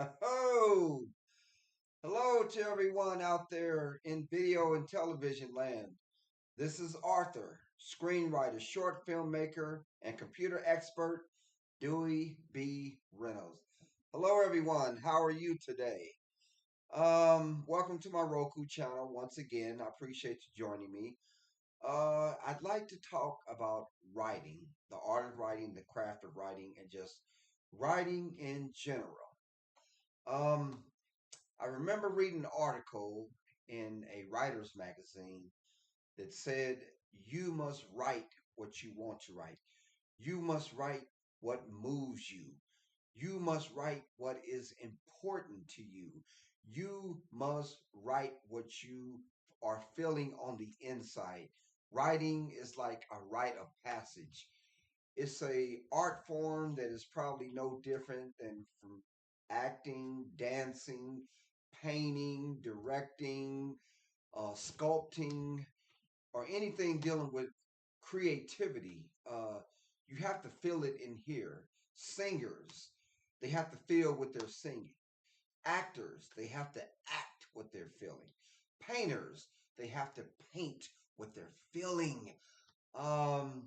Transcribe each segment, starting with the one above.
Oh, hello to everyone out there in video and television land. This is Arthur, screenwriter, short filmmaker, and computer expert, Dewey B. Reynolds. Hello, everyone. How are you today? Welcome to my Roku channel once again. I appreciate you joining me. I'd like to talk about writing, the art of writing, the craft of writing, and just writing in general. Um, I remember reading an article in a writer's magazine that said you must write what you want to write. You must write what moves you. You must write what is important to you. You must write what you are feeling on the inside. Writing is like a rite of passage. It's a art form that is probably no different than from acting, dancing, painting, directing, sculpting, or anything dealing with creativity. You have to feel it in here. Singers, they have to feel what they're singing. Actors, they have to act what they're feeling. Painters, they have to paint what they're feeling. Um,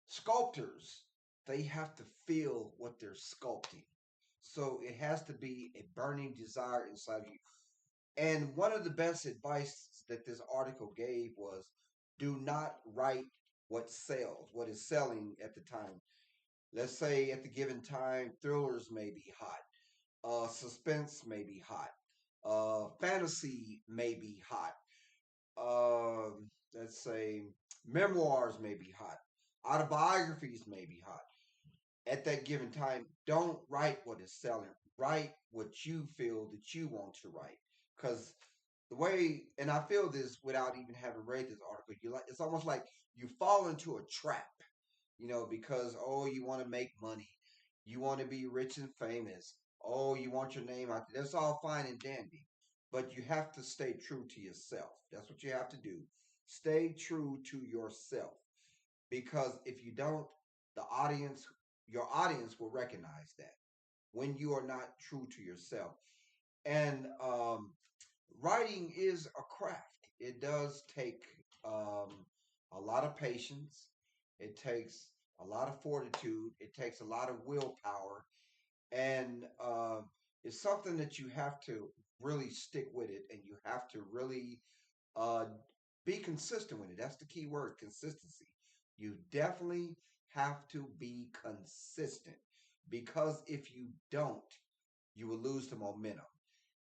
Sculptors, they have to feel what they're sculpting. So it has to be a burning desire inside of you. And one of the best advice that this article gave was do not write what sells, what is selling at the time. Let's say at the given time, thrillers may be hot, suspense may be hot, fantasy may be hot, let's say memoirs may be hot, autobiographies may be hot. At that given time, don't write what is selling. Write what you feel that you want to write. Because the way, and I feel this without even having read this article, you like it's almost like you fall into a trap, because you want to make money, you want to be rich and famous, you want your name out there. That's all fine and dandy, but you have to stay true to yourself. That's what you have to do. Stay true to yourself, because if you don't, the audience, your audience will recognize that when you are not true to yourself. And writing is a craft. It does take a lot of patience. It takes a lot of fortitude. It takes a lot of willpower, and it's something that you have to really stick with it, and you have to really uh, be consistent with it. That's the key word, consistency. You definitely have to be consistent, because if you don't, you will lose the momentum.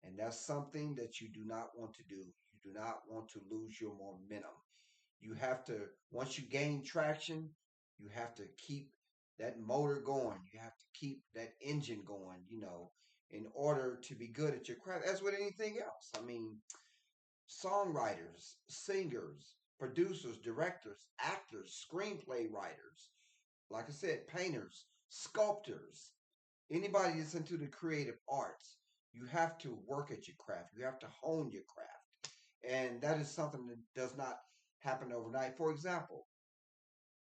And that's something that you do not want to do. You do not want to lose your momentum. You have to, once you gain traction, you have to keep that motor going. You have to keep that engine going, in order to be good at your craft, as with anything else. I mean, songwriters, singers, producers, directors, actors, screenplay writers, like I said, painters, sculptors, anybody that's into the creative arts, you have to work at your craft. You have to hone your craft. And that is something that does not happen overnight. For example,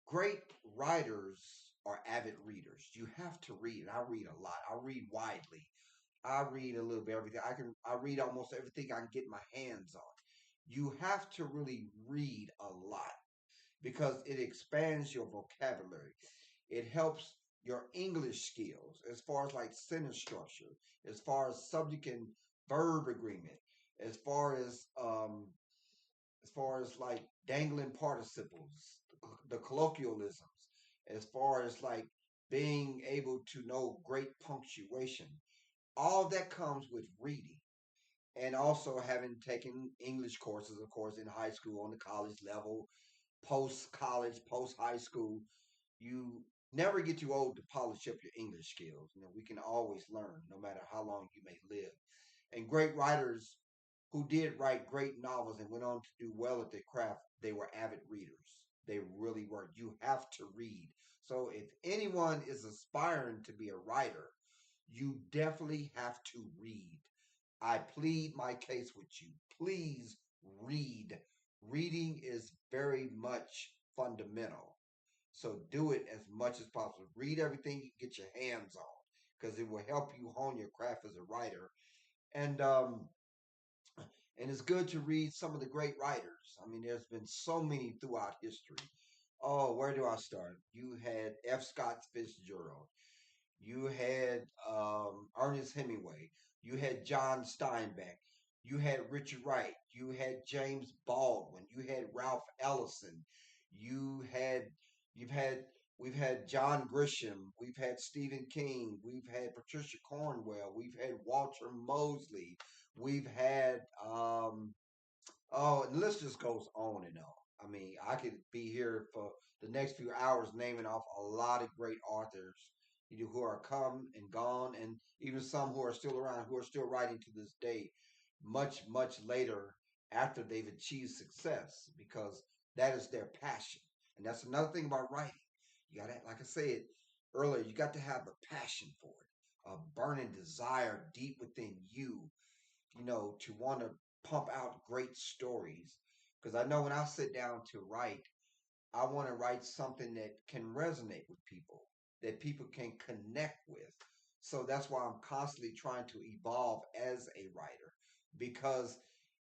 great writers are avid readers. You have to read. I read a lot. I read widely. I read a little bit of everything. I read almost everything I can get my hands on. You have to really read a lot, because it expands your vocabulary. It helps your English skills as far as like sentence structure, as far as subject and verb agreement, as far as like dangling participles, the colloquialisms, as far as like being able to know great punctuation. All that comes with reading, and also having taken English courses, of course, in high school, on the college level, post college, post high school. You never get too old to polish up your English skills. We can always learn, no matter how long you may live. And great writers who did write great novels and went on to do well at their craft, they were avid readers. They really were. You have to read. So if anyone is aspiring to be a writer, you definitely have to read. I plead my case with you. Please read. Reading is very much fundamental. So do it as much as possible. Read everything you get your hands on, because it will help you hone your craft as a writer. And it's good to read some of the great writers. I mean, there's been so many throughout history. Oh, where do I start? You had F. Scott Fitzgerald. You had Ernest Hemingway. You had John Steinbeck. You had Richard Wright. You had James Baldwin. You had Ralph Ellison. You had you've had we've had John Grisham. We've had Stephen King. We've had Patricia Cornwell. We've had Walter Mosley. We've had oh, and the list just goes on and on. I mean, I could be here for the next few hours naming off a lot of great authors, you know, who are come and gone, and even some who are still around, who are still writing to this day, much, much later after they've achieved success, because that is their passion. And that's another thing about writing. You got to, like I said earlier, you got to have a passion for it, a burning desire deep within you know, to want to pump out great stories. Because I know when I sit down to write, I want to write something that can resonate with people, that people can connect with. So that's why I'm constantly trying to evolve as a writer, because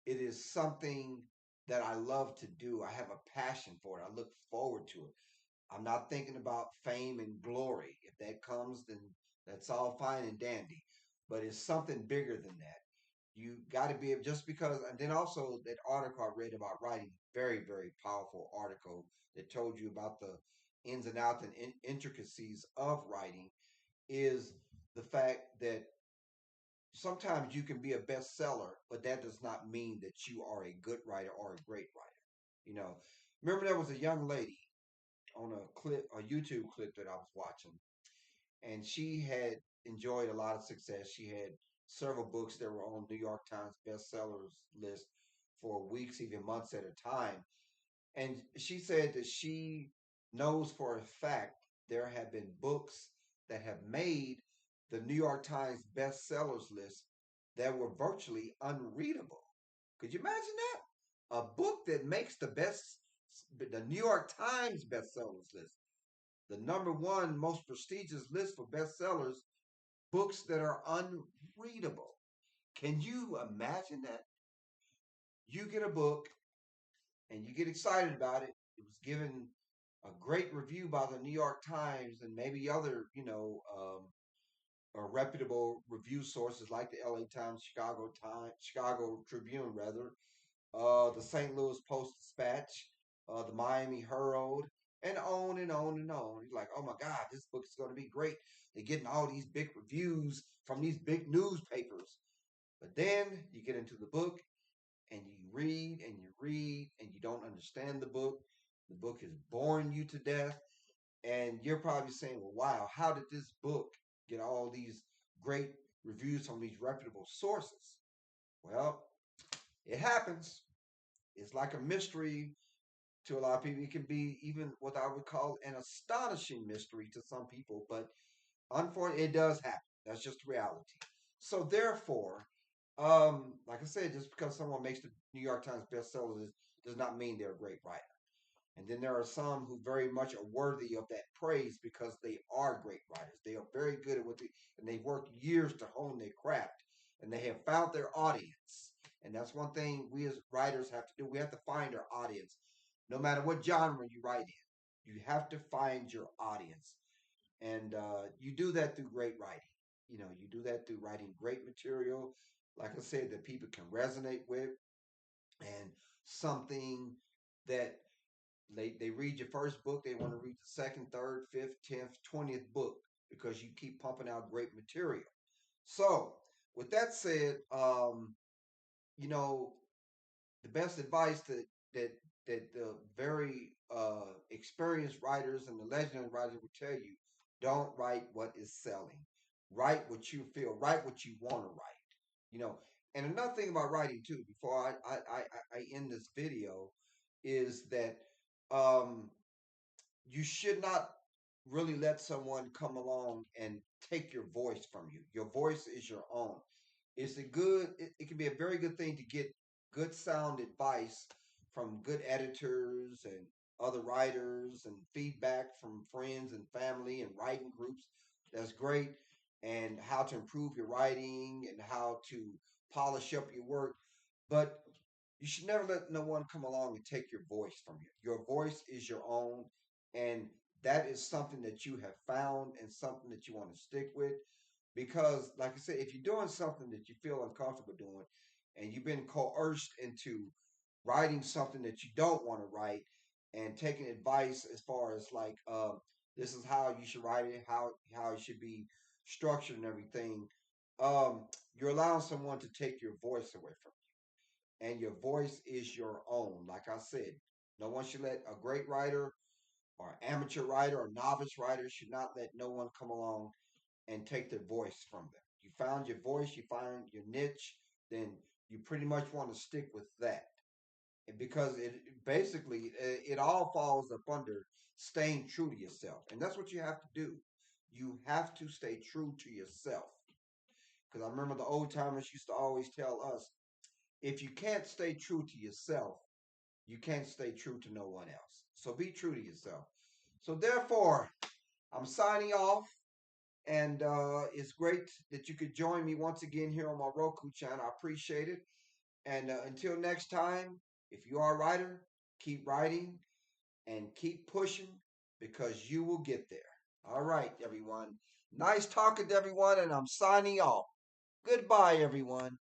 it is something that I love to do. I have a passion for it. I look forward to it. I'm not thinking about fame and glory. If that comes, then that's all fine and dandy. But it's something bigger than that. You got to be able, just because, and then also that article I read about writing, very, very powerful article that told you about the ins and outs and intricacies of writing, is the fact that sometimes you can be a bestseller, but that does not mean that you are a good writer or a great writer. You know, remember there was a young lady on a clip, a YouTube clip that I was watching, and she had enjoyed a lot of success. She had several books that were on New York Times bestsellers list for weeks, even months at a time. And she said that she knows for a fact there have been books that have made the New York Times bestsellers list that were virtually unreadable. Could you imagine that? A book that makes the New York Times bestsellers list, the number one most prestigious list for bestsellers, books that are unreadable. Can you imagine that? You get a book and you get excited about it. It was given a great review by the New York Times and maybe other, reputable review sources like the LA Times, Chicago Tribune, rather, the St. Louis Post Dispatch, the Miami Herald, and on and on and on. You're like, oh my God, this book is going to be great. They're getting all these big reviews from these big newspapers. But then you get into the book and you read and you don't understand the book. The book is boring you to death. And you're probably saying, well, wow, how did this book get all these great reviews from these reputable sources? Well, it happens. It's like a mystery to a lot of people. It can be even what I would call an astonishing mystery to some people, but unfortunately, it does happen. That's just reality. So therefore, like I said, just because someone makes the New York Times bestseller does not mean they're a great writer. And then there are some who very much are worthy of that praise because they are great writers. They are very good at what they, and they work years to hone their craft, and they have found their audience. And that's one thing we as writers have to do. We have to find our audience, no matter what genre you write in. You have to find your audience, and you do that through great writing. You know, you do that through writing great material, like I said, that people can resonate with, and something that they read your first book, they want to read the second, third, fifth, 10th, 20th book because you keep pumping out great material. So, with that said, you know, the best advice that that the very experienced writers and the legendary writers will tell you: don't write what is selling. Write what you feel. Write what you want to write. You know, and another thing about writing too, before I end this video, is that um, you should not really let someone come along and take your voice from you. Your voice is your own. It can be a very good thing to get good sound advice from good editors and other writers and feedback from friends and family and writing groups. That's great. and how to improve your writing and how to polish up your work. But you should never let no one come along and take your voice from you. Your voice is your own, and that is something that you have found and something that you want to stick with. Because, like I said, if you're doing something that you feel uncomfortable doing, and you've been coerced into writing something that you don't want to write, and taking advice as far as like, this is how you should write it, how it should be structured and everything. You're allowing someone to take your voice away from you, and your voice is your own. Like I said, no one should let a great writer or amateur writer or novice writer should not let no one come along and take their voice from them. You found your voice, you find your niche, then you pretty much want to stick with that. Because it basically it all falls up under staying true to yourself. And that's what you have to do. You have to stay true to yourself. Because I remember the old timers used to always tell us, if you can't stay true to yourself, you can't stay true to no one else. So be true to yourself. So therefore, I'm signing off. And it's great that you could join me once again here on my Roku channel. I appreciate it. And until next time, if you are a writer, keep writing and keep pushing because you will get there. All right, everyone. Nice talking to everyone, and I'm signing off. Goodbye, everyone.